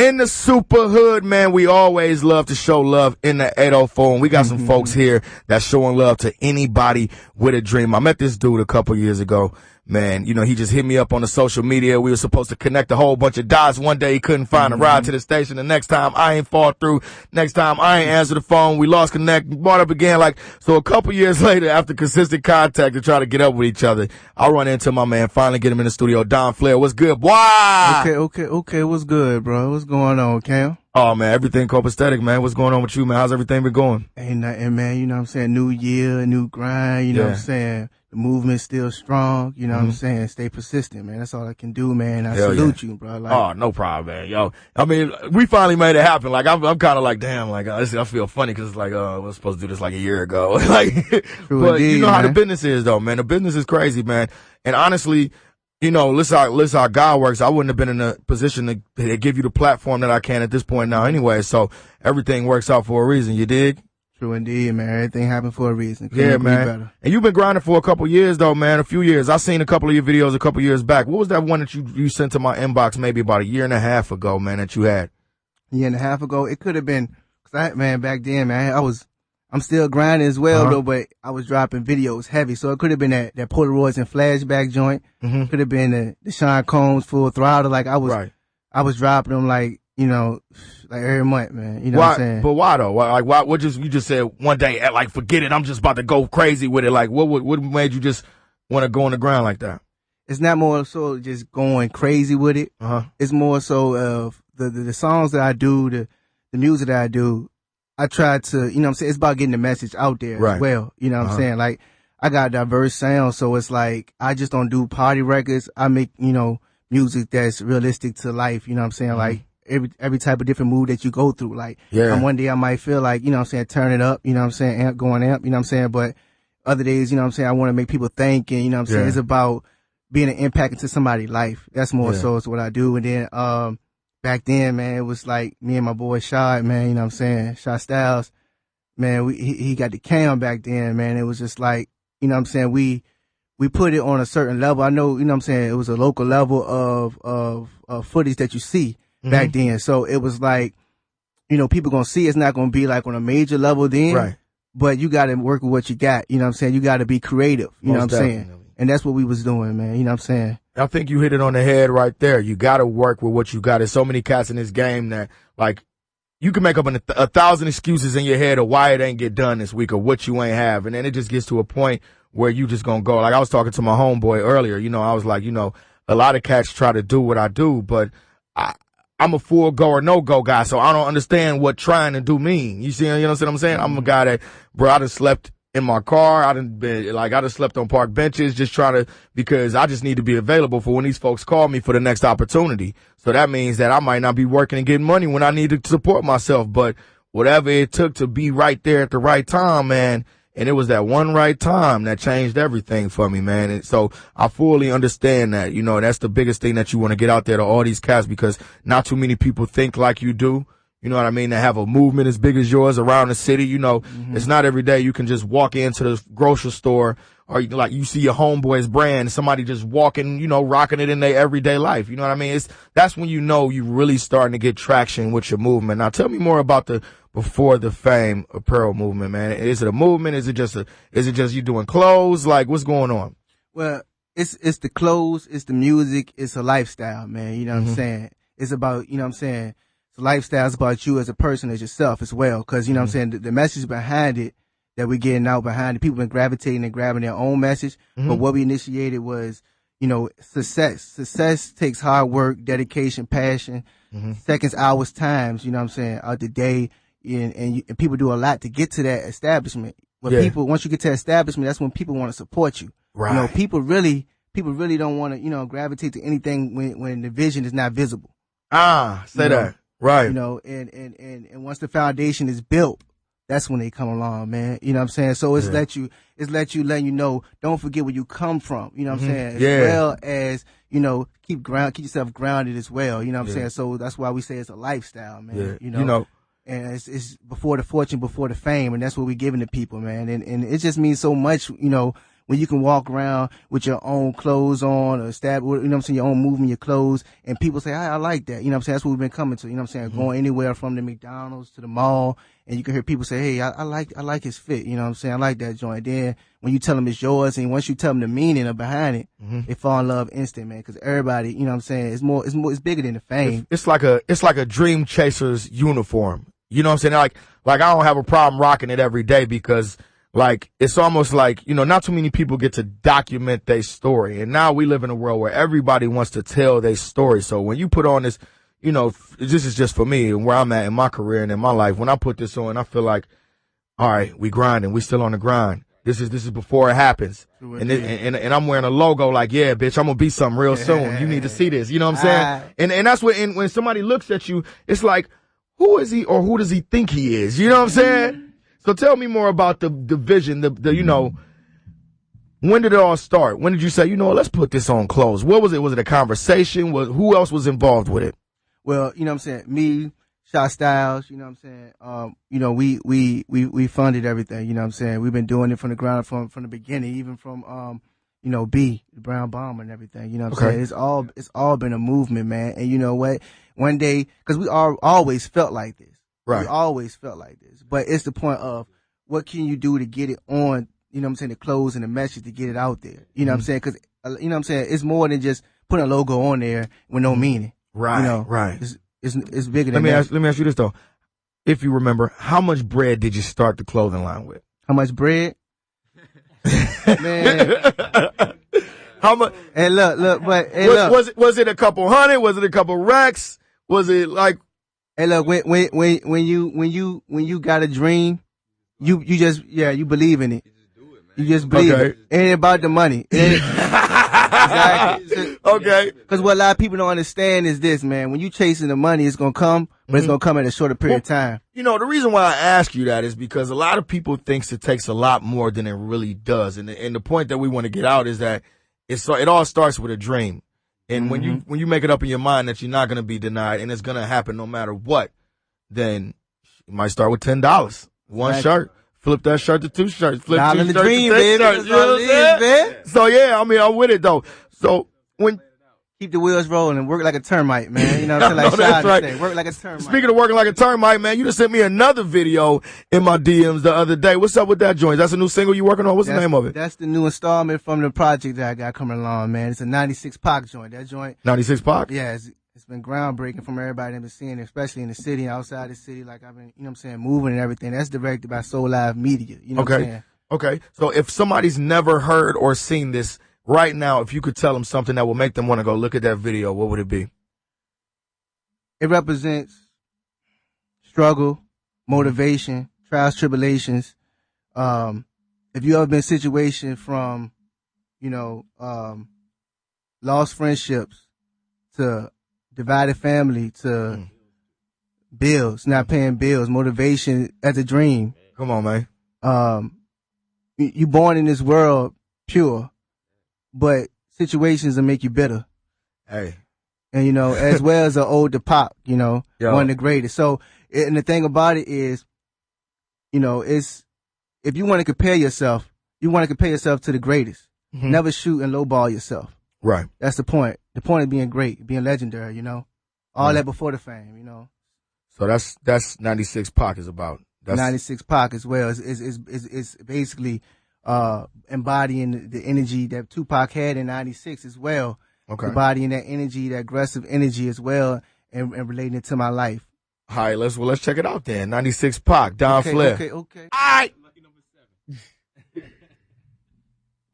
In the super hood, man, we always love to show love in the 804. And we got some folks here that's showing love to anybody with a dream. I met this dude a couple years ago. Man, you know, he just hit me up on the social media. We were supposed to connect a whole bunch of dots. One day he couldn't find a ride to the station. The next time I ain't fall through. Next time I ain't answer the phone. We lost connect, brought up again. So a couple years later, after consistent contact to try to get up with each other, I run into my man, finally get him in the studio. Don Flair, what's good, boy? Okay. What's good, bro? What's going on, Cam? Oh, man, everything copacetic, man. What's going on with you, man? How's everything been going? Ain't nothing, man. You know what I'm saying? New year, new grind. You know what I'm saying? The movement's still strong. You know what I'm saying? Stay persistent, man. That's all I can do, man. I salute you, bro. Oh, no problem, man. Yo, I mean, we finally made it happen. I'm kind of like, damn, I feel funny because it's like, we're supposed to do this like a year ago. But indeed, you know how man. the business is, though, man. The business is crazy, man. And honestly, you know, listen how God works. I wouldn't have been in a position to give you the platform that I can at this point now anyway. So everything works out for a reason. You dig? True indeed, man. Everything happened for a reason. Couldn't man. Better. And you've been grinding for a couple years, though, man. A few years. I seen a couple of your videos a couple years back. What was that one that you sent to my inbox maybe about a year and a half ago, man, that you had? A year and a half ago? It could have been, man, back then, man, I'm still grinding as well, though, but I was dropping videos heavy. So it could have been that Polaroids and flashback joint. Could have been the Sean Combs full throttle. I was dropping them you know, every month, man. You know what I'm saying? But why though? Why you just said one day, forget it, I'm just about to go crazy with it. What made you just want to go on the ground like that? It's not more so just going crazy with it. It's more so of the songs that I do, the music that I do. I try to, you know what I'm saying? It's about getting the message out there as well. You know what I'm saying? I got diverse sound, so it's I just don't do party records. I make, you know, music that's realistic to life. You know what I'm saying? Every type of different mood that you go through. One day I might feel you know what I'm saying, turn it up, you know what I'm saying, going amp, you know what I'm saying? But other days, you know what I'm saying, I want to make people think, and you know what I'm saying, it's about being an impact into somebody's life. That's more so is what I do. And then, back then, man, it was me and my boy Shad, man, you know what I'm saying, Shad Styles, man, he got the cam back then, man. It was just you know what I'm saying, we put it on a certain level. I know, you know what I'm saying, it was a local level of footage that you see back then. So it was you know, people gonna see it's not gonna be on a major level then. Right. But you gotta work with what you got. You know what I'm saying? You gotta be creative. You know what I'm saying? And that's what we was doing, man. You know what I'm saying? I think you hit it on the head right there. You gotta work with what you got. There's so many cats in this game that you can make up a 1,000 excuses in your head of why it ain't get done this week or what you ain't have. And then it just gets to a point where you just gonna go. I was talking to my homeboy earlier, you know, I was you know, a lot of cats try to do what I do, but I'm a full go or no go guy, so I don't understand what trying to do mean. You see, you know what I'm saying? I'm a guy that, bro, I done slept in my car. I done slept on park benches because I just need to be available for when these folks call me for the next opportunity. So that means that I might not be working and getting money when I need to support myself, but whatever it took to be right there at the right time, man. And it was that one right time that changed everything for me, man. And so I fully understand that, you know, that's the biggest thing that you want to get out there to all these cats, because not too many people think like you do. You know what I mean? They have a movement as big as yours around the city. You know, it's not every day you can just walk into the grocery store or you see your homeboy's brand, somebody just walking, you know, rocking it in their everyday life. You know what I mean? That's when you know you're really starting to get traction with your movement. Now tell me more about the before the fame apparel movement, man. Is it a movement? Is it just you doing clothes? What's going on? Well, it's the clothes, it's the music, it's a lifestyle, man. You know what I'm saying? It's about, you know what I'm saying, it's a lifestyle. It's about you as a person, as yourself as well. Cause you know what I'm saying, the message behind it that we're getting out behind it, people been gravitating and grabbing their own message. But what we initiated was, you know, success. Success takes hard work, dedication, passion, seconds, hours, times, you know what I'm saying, out the day. And people do a lot to get to that establishment. People, once you get to that establishment, that's when people want to support you. Right. You know, people really don't want to, you know, gravitate to anything when the vision is not visible. Say that. Right. You know, and once the foundation is built, that's when they come along, man. You know what I'm saying? So it's letting you know, don't forget where you come from. You know what I'm saying? As well as, you know, keep yourself grounded as well. You know what I'm saying? So that's why we say it's a lifestyle, man. You know. And it's before the fortune, before the fame, and that's what we're giving to people, man. And it just means so much, you know, when you can walk around with your own clothes on or stab, you know what I'm saying, your own movement, your clothes, and people say, I like that. You know what I'm saying? That's what we've been coming to. You know what I'm saying? Going anywhere from the McDonald's to the mall, and you can hear people say, hey, I like his fit. You know what I'm saying? I like that joint. Then when you tell them it's yours, and once you tell them the meaning of behind it, they fall in love instant, man. Because everybody, you know what I'm saying, it's bigger than the fame. It's like a dream chaser's uniform. You know what I'm saying? Like I don't have a problem rocking it every day because like it's almost like, you know, not too many people get to document their story. And now we live in a world where everybody wants to tell their story. So when you put on this, you know, this is just for me and where I'm at in my career and in my life. When I put this on, I feel like, all right, we grinding. We still on the grind. This is before it happens. And I'm wearing a logo like, yeah, bitch, I'm gonna be something real soon. You need to see this. You know what I'm saying? And that's what, when somebody looks at you, it's like, who is he or who does he think he is? You know what I'm saying? So tell me more about the vision, the you know, when did it all start? When did you say, you know, let's put this on clothes? What was it? Was it a conversation? Who else was involved with it? Well, you know what I'm saying? Me, Shot Styles, you know what I'm saying? You know, we funded everything, you know what I'm saying? We've been doing it from the ground, from the beginning, even from, you know, B, the Brown Bomber and everything, you know what I'm saying? It's all been a movement, man. And you know what? One day, cause we always felt like this. Right. We always felt like this. But it's the point of what can you do to get it on, you know what I'm saying, the clothes and the message to get it out there. You know what I'm saying? Cause, you know what I'm saying? It's more than just putting a logo on there with no meaning. Right. You know, right. It's bigger than that. Let me ask you this though. If you remember, how much bread did you start the clothing line with? How much bread? Man. How much? Hey, look, but hey, was it a couple hundred? Was it a couple racks? Was it like? Hey, look, when you got a dream, you just you believe in it. You just believe it. It ain't about the money. Exactly. Okay. Because what a lot of people don't understand is this, man. When you chasing the money, it's gonna come, but it's gonna come at a shorter period of time. You know, the reason why I ask you that is because a lot of people thinks it takes a lot more than it really does, and the point that we want to get out is that it all starts with a dream. And when you make it up in your mind that you're not going to be denied and it's going to happen no matter what, then you might start with $10. One shirt. Flip that shirt to two shirts. Flip two shirts to 10 shirts. You know what I'm saying? So yeah, I mean, I'm with it though. So when keep the wheels rolling and work like a termite, man. You know what I'm saying? Like that's right. Say, work like a termite. Speaking of working like a termite, man, you just sent me another video in my DMs the other day. What's up with that joint? That's a new single you working on? What's the name of it? That's the new installment from the project that I got coming along, man. It's a 96 Pac joint. That joint. 96 Pac? Yeah, it's been groundbreaking from everybody that's been seeing it, especially in the city, outside the city. Like I've been, you know what I'm saying, moving and everything. That's directed by Soul Live Media. You know what I'm saying? Okay. So if somebody's never heard or seen this, right now, if you could tell them something that will make them want to go look at that video, what would it be? It represents struggle, motivation, trials, tribulations. If you ever been in a situation from, you know, lost friendships to divided family to bills, not paying bills, motivation as a dream. Come on, man. You born in this world pure. But situations will make you bitter. Hey. And, you know, as well as an older Pop, you know, one of the greatest. So, and the thing about it is, you know, if you want to compare yourself, you want to compare yourself to the greatest. Never shoot and lowball yourself. Right. That's the point. The point of being great, being legendary, you know. All that before the fame, you know. So that's 96 Pac is about. That's 96 Pac as well. It's basically embodying the energy that Tupac had in 96 as well. Okay. Embodying that energy, that aggressive energy as well, and relating it to my life. All right, let's check it out then. 96 Pac, Don Flair. Okay. All right.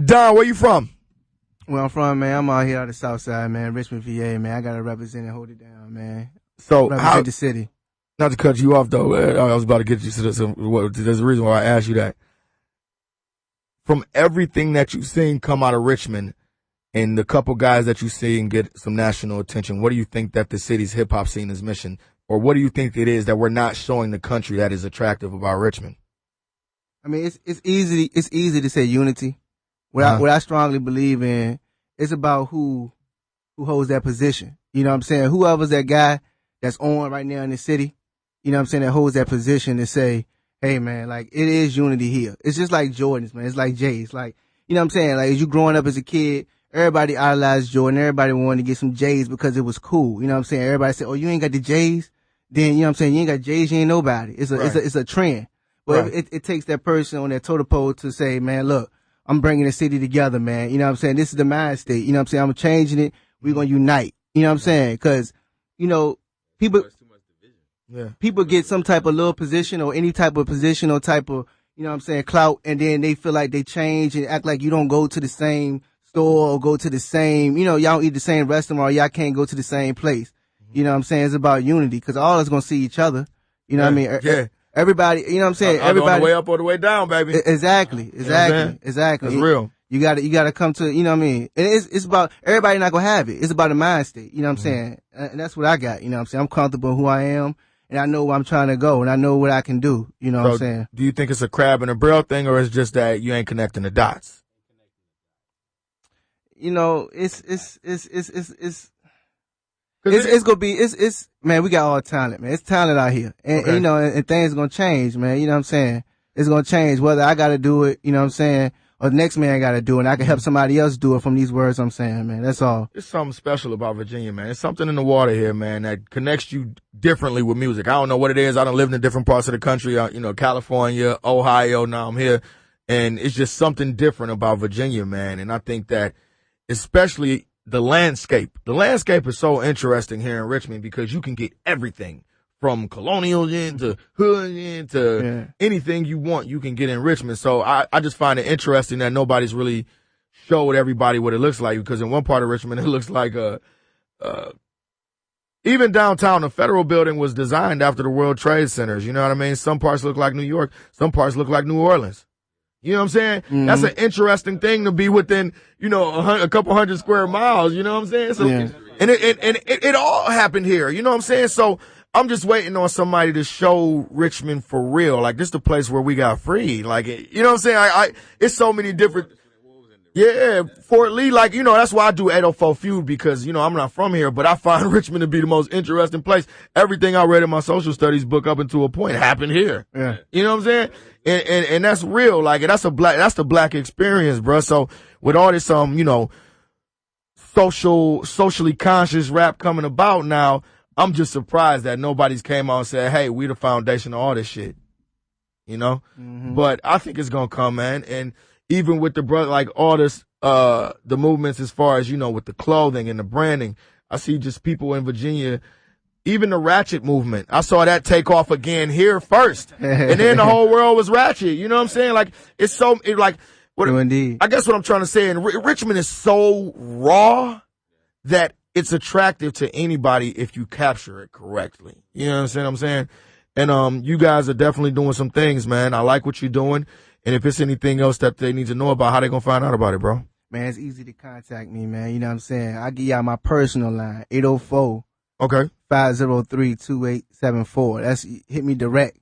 Don, where you from? Where I'm from, man, I'm out here out of the South Side, man, Richmond, VA, man. I gotta represent and hold it down, man. So represent the city. Not to cut you off though, I was about to get you to this. There's a reason why I asked you that. From everything that you've seen come out of Richmond and the couple guys that you've seen get some national attention, what do you think that the city's hip hop scene is missing? Or what do you think it is that we're not showing the country that is attractive about Richmond? I mean, it's easy to say unity. What I strongly believe in, it's about who holds that position. You know what I'm saying? Whoever's that guy that's on right now in the city, you know what I'm saying, that holds that position to say, hey man, like it is unity here. It's just like Jordans, man. It's like Jay. It's like, you know what I'm saying? Like, as you growing up as a kid, everybody idolized Jordan. Everybody wanted to get some J's because it was cool. You know what I'm saying? Everybody said, oh, you ain't got the J's? Then, you know what I'm saying? You ain't got J's, you ain't nobody. It's a trend. But it takes that person on that totem pole to say, man, look, I'm bringing the city together, man. You know what I'm saying? This is the mind state. You know what I'm saying? I'm changing it. We're going to unite. You know what I'm saying? Because, you know, people get some type of little position or any type of position or type of, you know what I'm saying, clout, and then they feel like they change and act like you don't go to the same store or go to the same, you know, y'all don't eat the same restaurant or y'all can't go to the same place. You know what I'm saying? It's about unity because all of us going to see each other. You know what I mean? Yeah. Everybody, you know what I'm saying? Everybody. On the way up or the way down, baby. Exactly. You know Exactly. That's real. You gotta come to, you know what I mean? And it's about, everybody not gonna have it. It's about the mind state. You know what I'm saying? And that's what I got. You know what I'm saying? I'm comfortable in who I am. And I know where I'm trying to go, and I know what I can do. You know what I'm saying? Do you think it's a crab in a barrel thing, or it's just that you ain't connecting the dots? You know, it's gonna be, man, we got all talent, man. It's talent out here. And you know, and things gonna change, man. You know what I'm saying? It's gonna change, whether I gotta do it, you know what I'm saying, or the next man gotta do it, and I can help somebody else do it from these words I'm saying, man. That's all. There's something special about Virginia, man. There's something in the water here, man, that connects you differently with music. I don't know what it is. I done lived in different parts of the country, you know, California, Ohio, now I'm here. And it's just something different about Virginia, man. And I think that especially the landscape is so interesting here in Richmond because you can get everything from colonial inn to hood inn to anything you want, you can get in Richmond. So I just find it interesting that nobody's really showed everybody what it looks like because in one part of Richmond, it looks like even downtown, the Federal Building was designed after the World Trade Centers. You know what I mean? Some parts look like New York. Some parts look like New Orleans. You know what I'm saying? Mm-hmm. That's an interesting thing to be within, you know, a couple hundred square miles. You know what I'm saying? So, and it all happened here. You know what I'm saying? So I'm just waiting on somebody to show Richmond for real. Like, this is the place where we got free. Like, you know what I'm saying? It's so many different. Yeah, Fort Lee, like, you know, that's why I do 804 Feud because, you know, I'm not from here, but I find Richmond to be the most interesting place. Everything I read in my social studies book up until a point happened here. Yeah. You know what I'm saying? And that's real. Like, that's the black experience, bro. So with all this, you know, socially conscious rap coming about now, I'm just surprised that nobody's came out and said, hey, we the foundation of all this shit. You know? Mm-hmm. But I think it's gonna come, man. And even with the brother, like all this, the movements as far as, you know, with the clothing and the branding, I see just people in Virginia, even the ratchet movement. I saw that take off again here first. And then the whole world was ratchet. You know what I'm saying? Like, it's so, indeed. I guess what I'm trying to say, and Richmond is so raw that it's attractive to anybody if you capture it correctly. You know what I'm saying? And, you guys are definitely doing some things, man. I like what you're doing. And if it's anything else that they need to know about, how they gonna find out about it, bro? Man, it's easy to contact me, man. You know what I'm saying? I give y'all my personal line, 804. Okay. 503-2874. That's, hit me direct.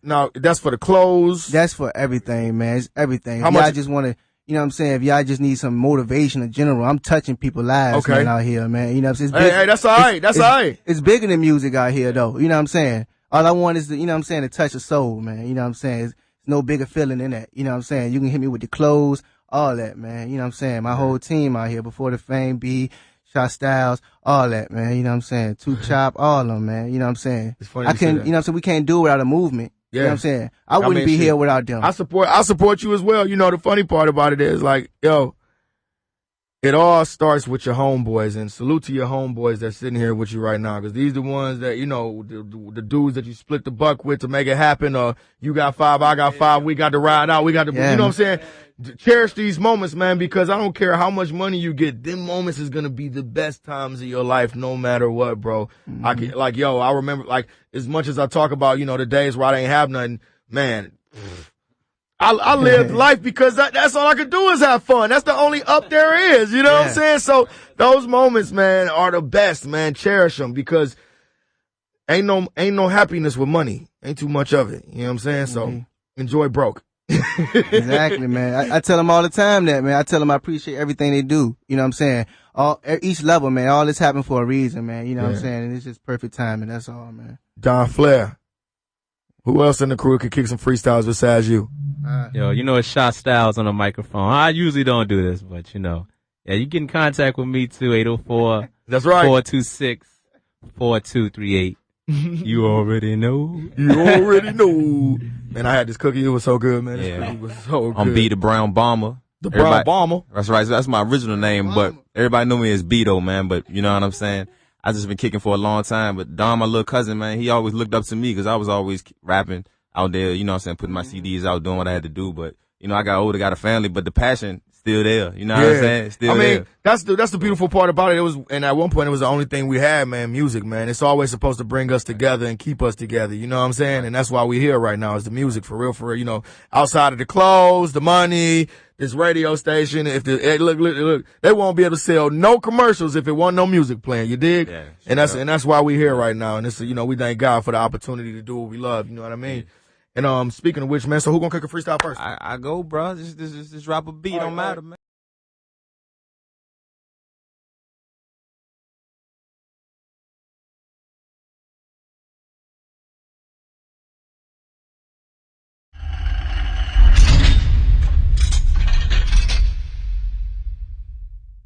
Now, that's for the clothes. That's for everything, man. It's everything. If y'all just want to, you know what I'm saying? If y'all just need some motivation in general, I'm touching people's lives, man, out here, man. You know what I'm saying? Hey, that's all right. That's all right. It's bigger than music out here, though. You know what I'm saying? All I want is, you know what I'm saying, to touch a soul, man. You know what I'm saying? It's no bigger feeling than that. You know what I'm saying? You can hit me with the clothes, all that, man. You know what I'm saying? My whole team out here, Before the Fame, B, Shot Styles, all that, man. You know what I'm saying? Two Chop, all of them, man. You know what I'm saying? It's funny you know what I'm saying? We can't do it without a movement. Yeah. You know what I'm saying? I wouldn't be here without them. I support you as well. You know, the funny part about it is, like, yo, it all starts with your homeboys, and salute to your homeboys that's sitting here with you right now, because these are the ones that, you know, the dudes that you split the buck with to make it happen, or you got 5, I got 5, we got to ride out, we got to, you know what I'm saying? Cherish these moments, man, because I don't care how much money you get, them moments is going to be the best times of your life, no matter what, bro. Mm-hmm. I remember, like, as much as I talk about, you know, the days where I didn't have nothing, man, I lived life because that's all I could do is have fun. That's the only up there is, you know what I'm saying? So those moments, man, are the best, man. Cherish them, because ain't no happiness with money. Ain't too much of it. You know what I'm saying? So enjoy broke. Exactly, man. I tell them all the time that, man. I tell them I appreciate everything they do. You know what I'm saying? Each level, man. All this happened for a reason, man. You know what I'm saying? And it's just perfect timing. That's all, man. Flair. Who else in the crew could kick some freestyles besides you? Yo, you know it's Shot Styles on the microphone. I usually don't do this, but you know. Yeah, you get in contact with me too, 804. That's right. 426-4238. You already know. You already know. Man, I had this cookie. It was so good, man. This Yeah. cookie was so good. I'm B the Brown Bomber. The Brown Bomber. That's right. That's my original name, but everybody knew me as B though, man. But you know what I'm saying? I just been kicking for a long time. But Don, my little cousin, man, he always looked up to me because I was always rapping out there, you know what I'm saying, putting my CDs out, doing what I had to do. But, you know, I got older, got a family, but the passion still there. You know what I'm saying? Still there. That's the beautiful part about it. It was, and at one point it was the only thing we had, man, music, man. It's always supposed to bring us together and keep us together. You know what I'm saying? And that's why we're here right now is the music for real, you know, outside of the clothes, the money, this radio station. If hey, look, they won't be able to sell no commercials if it wasn't no music playing. You dig? Yeah, and that's why we're here right now. And it's, you know, we thank God for the opportunity to do what we love. You know what I mean? And speaking of which, man, so who gonna kick a freestyle first? I go, bro. Just drop a beat. Don't matter, man.